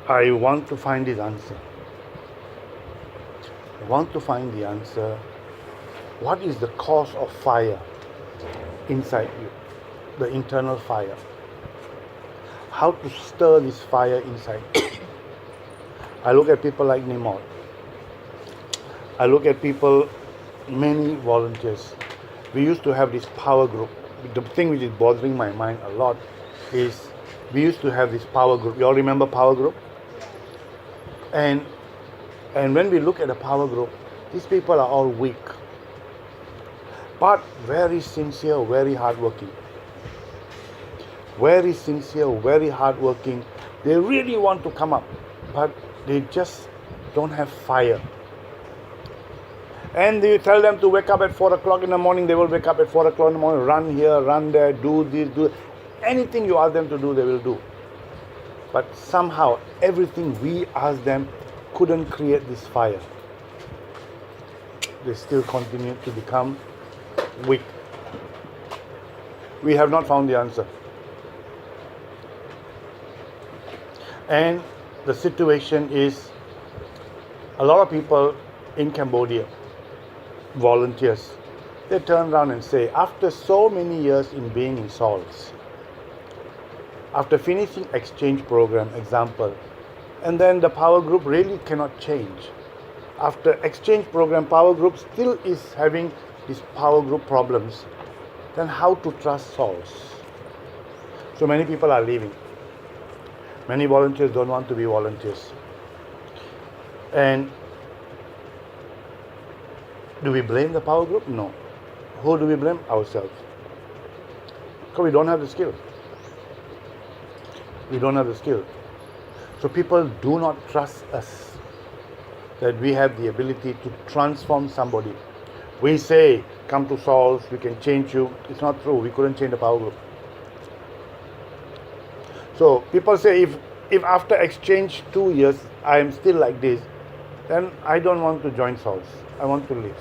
I want to find this answer. I want to find the answer. What is the cause of fire inside you? The internal fire. How to stir this fire inside you. I look at people like Nimot. I look at people, many volunteers. We used to have this power group. The thing which is bothering my mind a lot is we used to have this power group. You all remember power group? And when we look at a power group, these people are all weak, but very sincere, very hardworking. Very sincere, very hardworking. They really want to come up, but they just don't have fire. And you tell them to wake up at 4 o'clock in the morning, they will wake up at 4 o'clock in the morning, run here, run there, do this, do anything you ask them to do, they will do. But somehow, everything we asked them couldn't create this fire. They still continue to become weak. We have not found the answer. And the situation is, a lot of people in Cambodia, volunteers, they turn around and say, after so many years in being in SALS, after finishing exchange program, example, and then the power group really cannot change. After exchange program, power group still is having these power group problems, then how to trust SALS? So many people are leaving. Many volunteers don't want to be volunteers. And do we blame the power group? No. Who do we blame? Ourselves. Because we don't have the skill. We don't have the skill. So people do not trust us that we have the ability to transform somebody. We say, come to SALS, we can change you. It's not true. We couldn't change the power group. So people say, if after exchange 2 years, I am still like this, then I don't want to join SALS. I want to leave.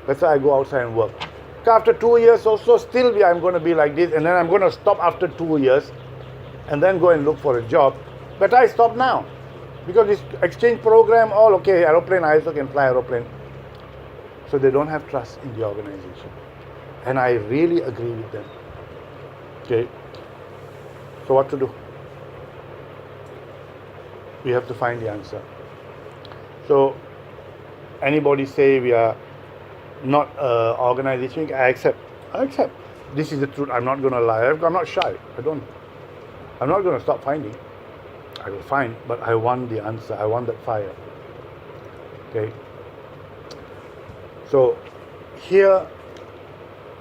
That's why I go outside and work. After 2 years also, still I'm going to be like this, and then I'm going to stop after 2 years, and then go and look for a job. But I stop now. Because this exchange program, all okay, aeroplane, I also can fly aeroplane. So they don't have trust in the organization. And I really agree with them. Okay. So what to do? We have to find the answer. So anybody say we are not an organization, I accept. This is the truth. I'm not going to lie. I'm not shy. I'm not going to stop finding. I will find, but I want the answer. I want that fire. Okay. So here,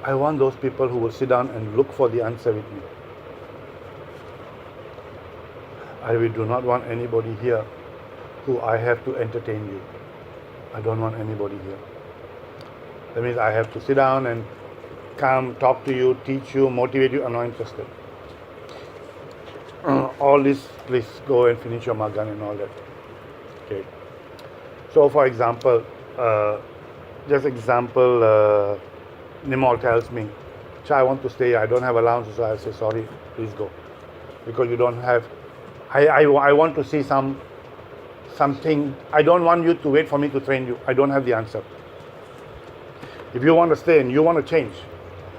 I want those people who will sit down and look for the answer with me. We do not want anybody here who I have to entertain you. I don't want anybody here. That means I have to sit down and come, talk to you, teach you, motivate you. I'm not interested. All this, please go and finish your magan and all that. Okay. So, for example, Nimol tells me, I want to stay, I don't have allowance, so I say, sorry, please go. Because you don't have, I want to see something, I don't want you to wait for me to train you. I don't have the answer. If you want to stay and you want to change,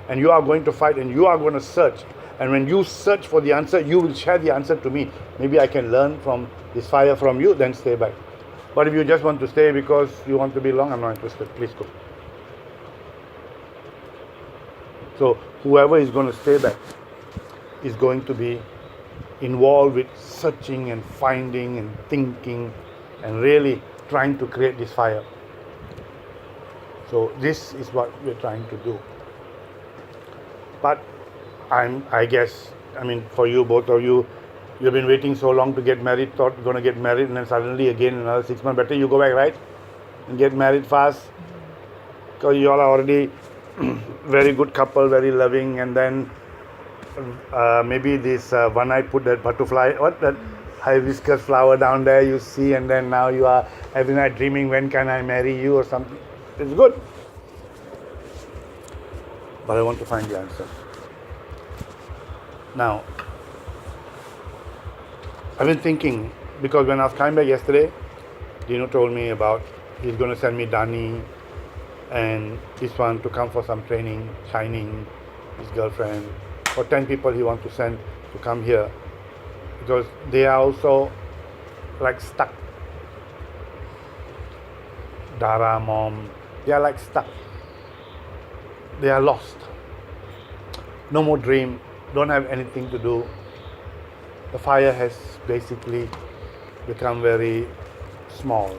and you are going to fight and you are going to search, and when you search for the answer, you will share the answer to me. Maybe I can learn from this fire from you, then stay back. But if you just want to stay because you want to be long, I'm not interested. Please go. So whoever is going to stay back is going to be involved with searching and finding and thinking and really trying to create this fire. So this is what we're trying to do. But I guess, for you, both of you, you've been waiting so long to get married, thought you're going to get married, and then suddenly again another 6 months, better you go back, right? And get married fast. Because you all are already very good couple, very loving, and then maybe this one night put that butterfly, that hibiscus flower down there you see, and then now you are every night dreaming, when can I marry you or something. It's good. But I want to find the answer. Now, I've been thinking, because when I was coming back yesterday, Dino told me about he's going to send me Dani and this one to come for some training, Shining, his girlfriend, or 10 people he wants to send to come here, because they are also like stuck. Dara, mom, they are like stuck. They are lost. No more dream, don't have anything to do. The fire has basically become very small.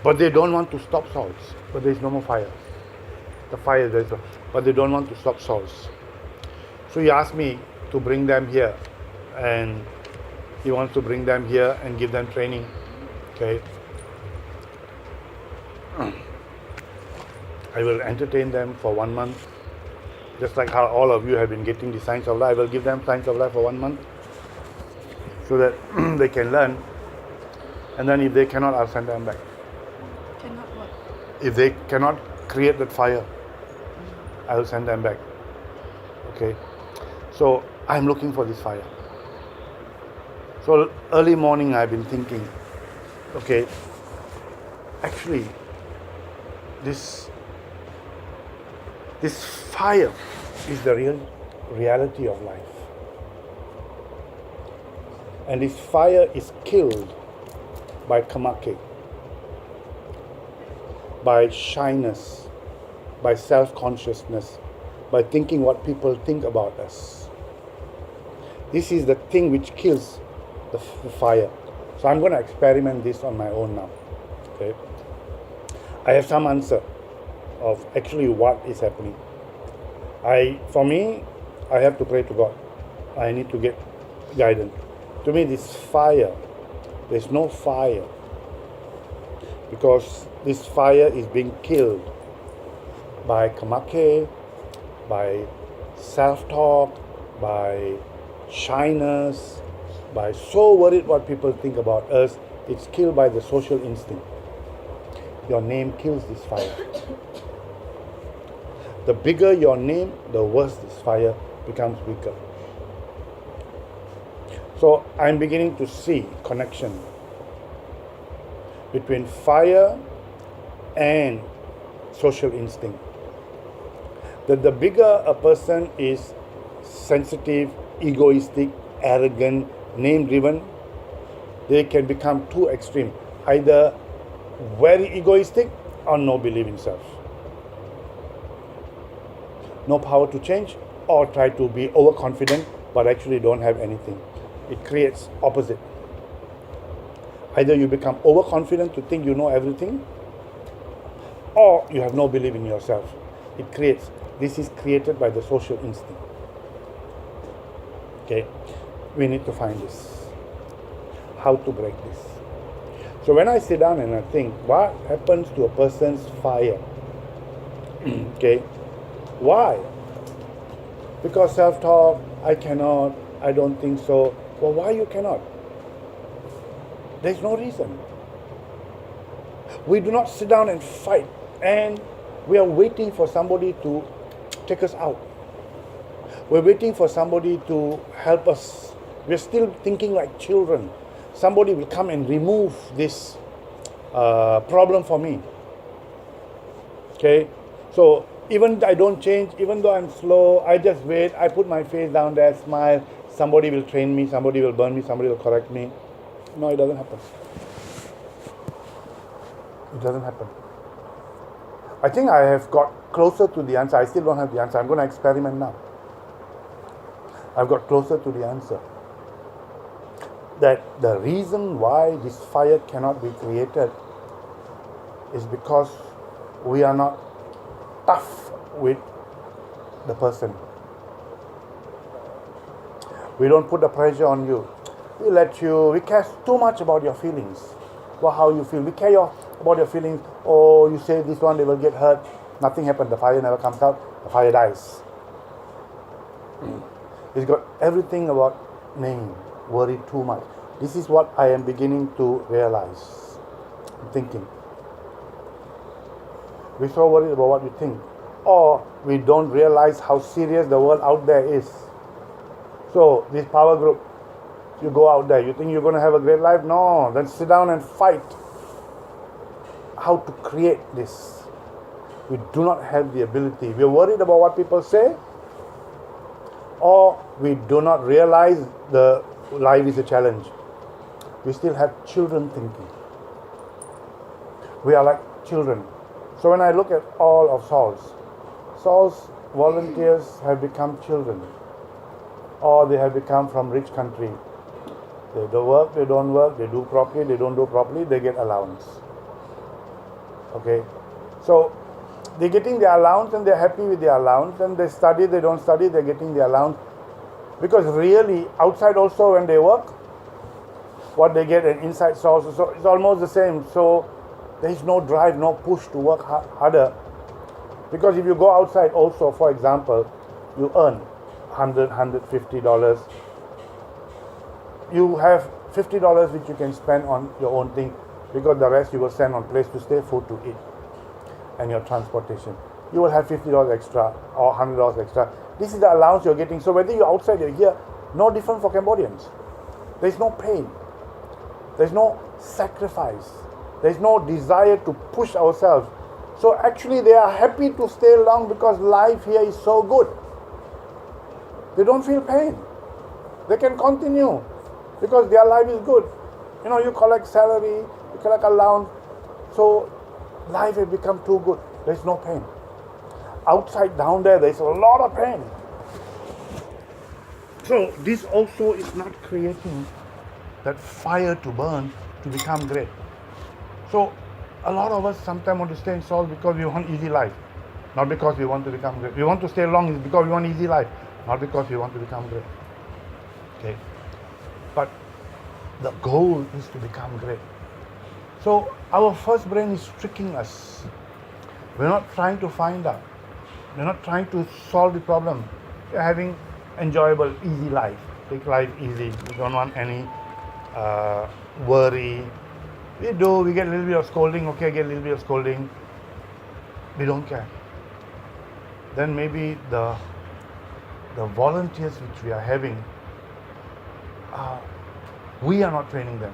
But they don't want to stop salts. But there is no more fire. The fire there is no, but they don't want to stop salts. So he asked me to bring them here, and he wants to bring them here and give them training. Okay. I will entertain them for 1 month. Just like how all of you have been getting the Science of Life, I will give them Science of Life for 1 month, so that they can learn, and then if they cannot, I'll send them back. Cannot what? If they cannot create that fire, I will send them back. Okay, so I'm looking for this fire. So early morning I've been thinking, okay, actually this fire is the real reality of life. And this fire is killed by kamake, by shyness, by self-consciousness, by thinking what people think about us. This is the thing which kills the fire. So I'm going to experiment this on my own now. Okay, I have some answer of actually what is happening. For me, I have to pray to God. I need to get guidance. To me, this fire, there's no fire, because this fire is being killed by kamake, by self-talk, by shyness, by so worried what people think about us. It's killed by the social instinct. Your name kills this fire. The bigger your name, the worse this fire becomes weaker. So I'm beginning to see connection between fire and social instinct. That the bigger a person is sensitive, egoistic, arrogant, name-driven, they can become too extreme. Either very egoistic or no belief in self. No power to change, or try to be overconfident but actually don't have anything. It creates opposite. Either you become overconfident to think you know everything, or you have no belief in yourself. This is created by the social instinct. Okay, we need to find this. How to break this. So when I sit down and I think, what happens to a person's fire? Okay, why? Because self-talk, I cannot, I don't think so. Well, why you cannot? There's no reason. We do not sit down and fight, and we are waiting for somebody to take us out. We're waiting for somebody to help us. We're still thinking like children. Somebody will come and remove this problem for me. Okay? So even I don't change, even though I'm slow, I just wait, I put my face down there, smile, somebody will train me, somebody will burn me, somebody will correct me. No, it doesn't happen. It doesn't happen. I think I have got closer to the answer. I still don't have the answer. I'm going to experiment now. I've got closer to the answer. That the reason why this fire cannot be created is because we are not tough with the person. We don't put the pressure on you. We care too much about your feelings. Well, how you feel. We care about your feelings. Oh, you say this one, they will get hurt. Nothing happened. The fire never comes out. The fire dies. It's got everything about name. Worry too much. This is what I am beginning to realize. I'm thinking. We're so worried about what we think. Or we don't realize how serious the world out there is. So, this power group, You go out there, you think you're going to have a great life? No, then sit down and fight how to create this. We do not have the ability. We're worried about what people say, or we do not realize the life is a challenge. We still have children thinking. We are like children. So when I look at all of Saul's volunteers have become children, or they have become from rich country. They don't work, they don't work, they do properly, they don't do properly, they get allowance. Okay? So they're getting their allowance and they're happy with their allowance, and they study, they don't study, they're getting their allowance. Because really, outside also when they work, what they get and inside source, so it's almost the same. So there is no drive, no push to work harder. Because if you go outside also, for example, you earn $100, $150. You have $50 which you can spend on your own thing, because the rest you will spend on place to stay, food to eat, and your transportation. You will have $50 extra or $100 extra. This is the allowance you're getting. So whether you're outside or here, no different for Cambodians. There's no pain. There's no sacrifice. There's no desire to push ourselves. So actually they are happy to stay long because life here is so good. They don't feel pain. They can continue because their life is good. You know, you collect salary, you collect allowance. So life has become too good. There's no pain. Outside down there's a lot of pain. So this also is not creating that fire to burn to become great. So a lot of us sometimes want to stay in Seoul because we want easy life, not because we want to become great. We want to stay long because we want easy life, not because we want to become great. Okay, but the goal is to become great. So our first brain is tricking us. We're not trying to find out. We're not trying to solve the problem. We're having enjoyable, easy life. Take life easy. We don't want any worry. We get a little bit of scolding. Okay, get a little bit of scolding. We don't care. Then maybe the volunteers which we are having, we are not training them.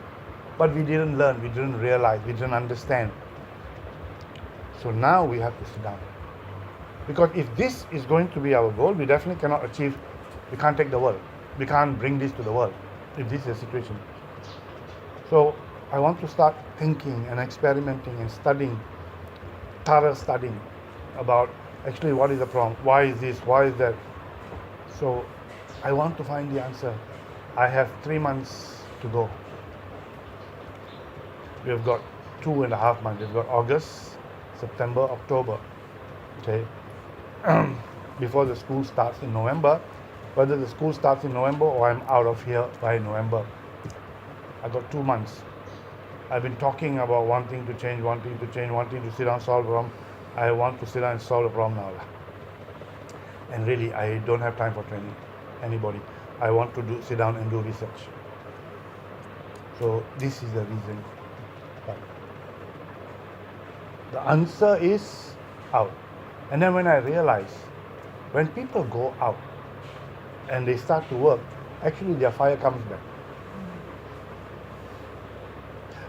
But we didn't learn, we didn't realize, we didn't understand. So now we have to sit down. Because if this is going to be our goal, we definitely cannot achieve, we can't take the world. We can't bring this to the world if this is the situation. So I want to start thinking and experimenting and studying, thorough studying about actually what is the problem, why is this, why is that. So I want to find the answer. I have 3 months to go. We have got 2.5 months. We've got August, September, October. Okay. Before the school starts in November. Whether the school starts in November or I'm out of here by November. I got 2 months. I've been talking about wanting to change, wanting to sit down and solve a problem. I want to sit down and solve a problem now. And really, I don't have time for training anybody. I want to sit down and do research. So this is the reason. The answer is out. And then when I realize, when people go out and they start to work, actually their fire comes back.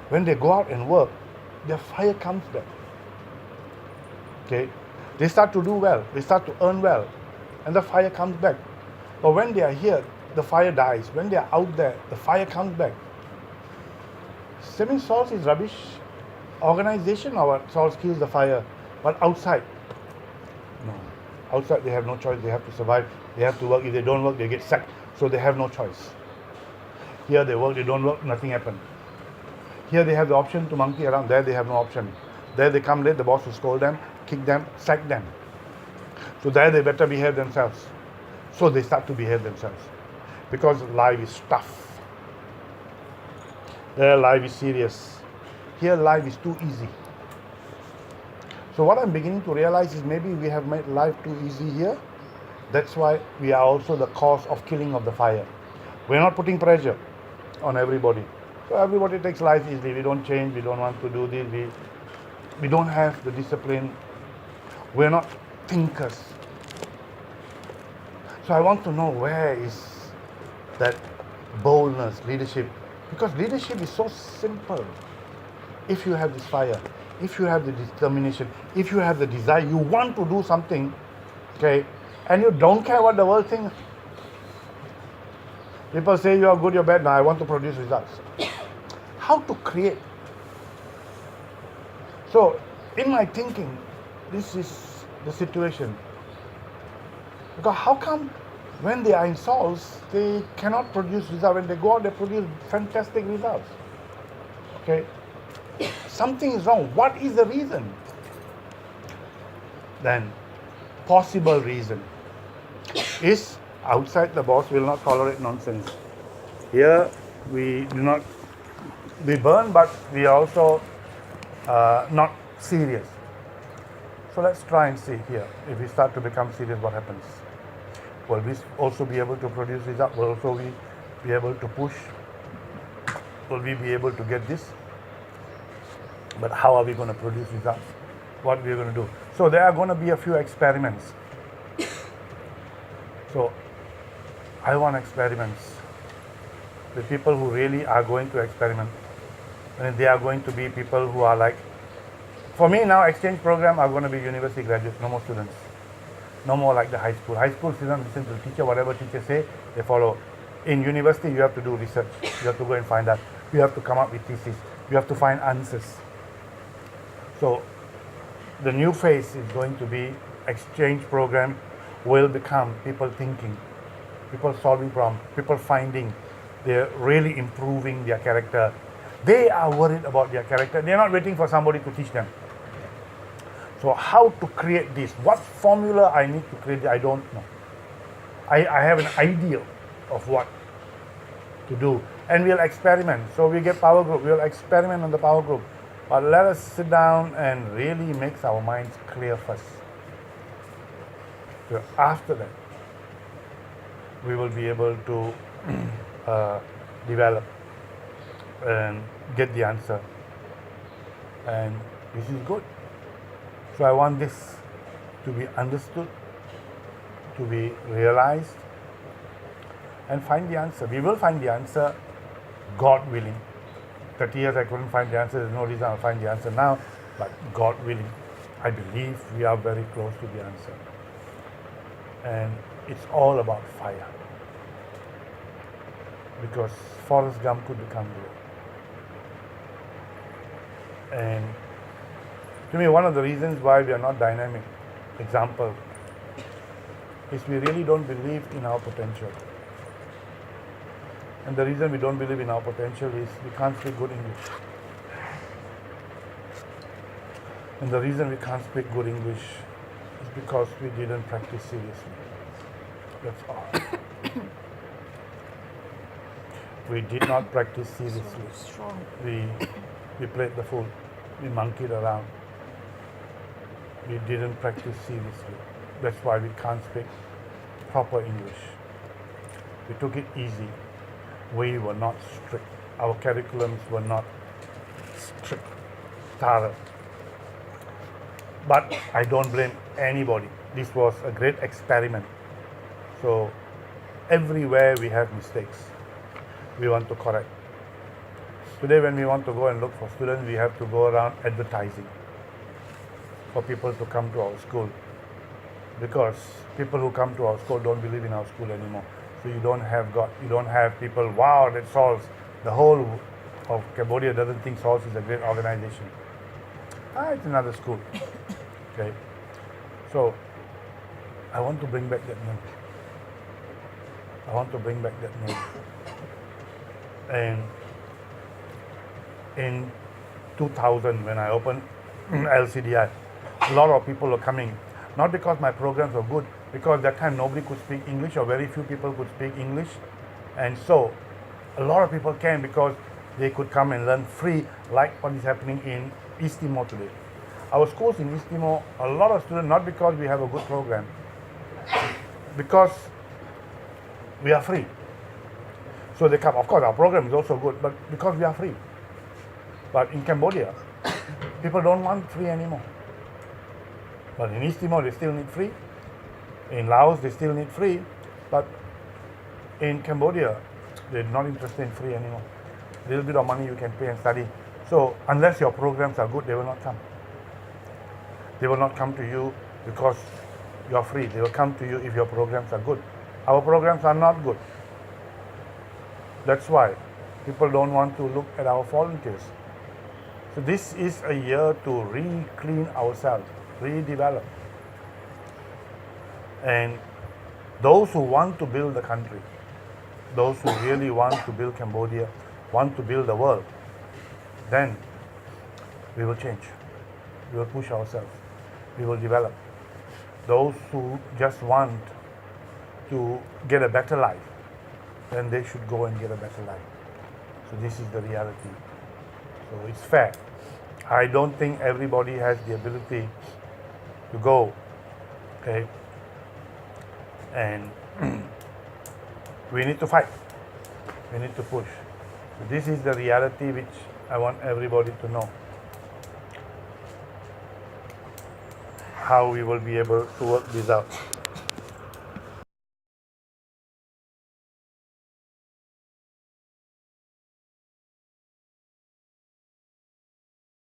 When they go out and work, their fire comes back. Okay? They start to do well, they start to earn well, and the fire comes back. But when they are here, the fire dies. When they are out there, the fire comes back. Seven Souls is rubbish organization, or what? Souls kills the fire. But outside, no. Outside they have no choice. They have to survive. They have to work. If they don't work, they get sacked. So they have no choice. Here they work, they don't work, nothing happens. Here they have the option to monkey around. There they have no option. There they come late, the boss will scold them, kick them, sack them. So there they better behave themselves. So they start to behave themselves. Because life is tough. There life is serious. Here life is too easy. So what I'm beginning to realize is maybe we have made life too easy here. That's why we are also the cause of killing of the fire. We're not putting pressure on everybody. So everybody takes life easily. We don't change. We don't want to do this. We don't have the discipline. We're not thinkers. So I want to know where is that boldness, leadership. Because leadership is so simple. If you have this fire, if you have the determination, if you have the desire, you want to do something, okay, and you don't care what the world thinks. People say you are good, you're bad. Now I want to produce results. How to create? So, in my thinking, this is the situation. Because how come when they are in souls, they cannot produce results? When they go out, they produce fantastic results. Okay? Something is wrong. What is the reason? Then, possible reason is outside the box will not tolerate nonsense. Here, we do not, we burn, but we are also not serious. So let's try and see here. If we start to become serious, what happens? Will we also be able to produce results? Will also we be able to push? Will we be able to get this? But how are we going to produce results? What are we going to do? So there are going to be a few experiments. So I want experiments with people who really are going to experiment. And they are going to be people who are like, for me now, exchange program are going to be university graduates, no more students. No more like the high school. High school students listen to the teacher, whatever teacher say, they follow. In university, you have to do research. You have to go and find out. You have to come up with thesis. You have to find answers. So the new phase is going to be exchange program will become people thinking, people solving problems, people finding, they're really improving their character. They are worried about their character. They're not waiting for somebody to teach them. So how to create this? What formula I need to create? I don't know. I have an idea of what to do. And we'll experiment. So we get power group. We'll experiment on the power group. But let us sit down and really make our minds clear first. So after that, we will be able to develop and get the answer. And this is good. So I want this to be understood, to be realized, and find the answer. We will find the answer, God willing. 30 years I couldn't find the answer. There's no reason I'll find the answer now, but God willing, I believe we are very close to the answer. And it's all about fire. Because Forrest Gump could become real. And to me, one of the reasons why we are not dynamic, example, is we really don't believe in our potential. And the reason we don't believe in our potential is we can't speak good English. And the reason we can't speak good English is because we didn't practice seriously. That's all. We did not practice seriously. We played the fool. We monkeyed around. We didn't practice seriously. That's why we can't speak proper English. We took it easy. We were not strict. Our curriculums were not strict, thorough. But I don't blame anybody. This was a great experiment. So everywhere we have mistakes, we want to correct. Today when we want to go and look for students, we have to go around advertising for people to come to our school, because people who come to our school don't believe in our school anymore. So you don't have people, wow, that SALS, the whole of Cambodia doesn't think SALS is a great organization. It's another school. Okay. So I want to bring back that name. I want to bring back that name. And in 2000, when I opened LCDI, a lot of people were coming, not because my programs were good, because that time nobody could speak English, or very few people could speak English. And so a lot of people came because they could come and learn free, like what is happening in East Timor today. Our schools in East Timor, a lot of students, not because we have a good program, because we are free. So they come. Of course, our program is also good, but because we are free. But in Cambodia, people don't want free anymore. But in East Timor, they still need free. In Laos, they still need free. But in Cambodia, They're not interested in free anymore. A little bit of money you can pay and study. So unless your programs are good, they will not come. They will not come to you because you're free. They will come to you if your programs are good. Our programs are not good. That's why people don't want to look at our volunteers. So this is a year to re-clean ourselves, redevelop. And those who want to build the country, those who really want to build Cambodia, want to build the world, then we will change. We will push ourselves. We will develop. Those who just want to get a better life, then they should go and get a better life. So this is the reality. So it's fair. I don't think everybody has the ability to go, okay? And we need to fight. We need to push. So this is the reality which I want everybody to know. How we will be able to work this out.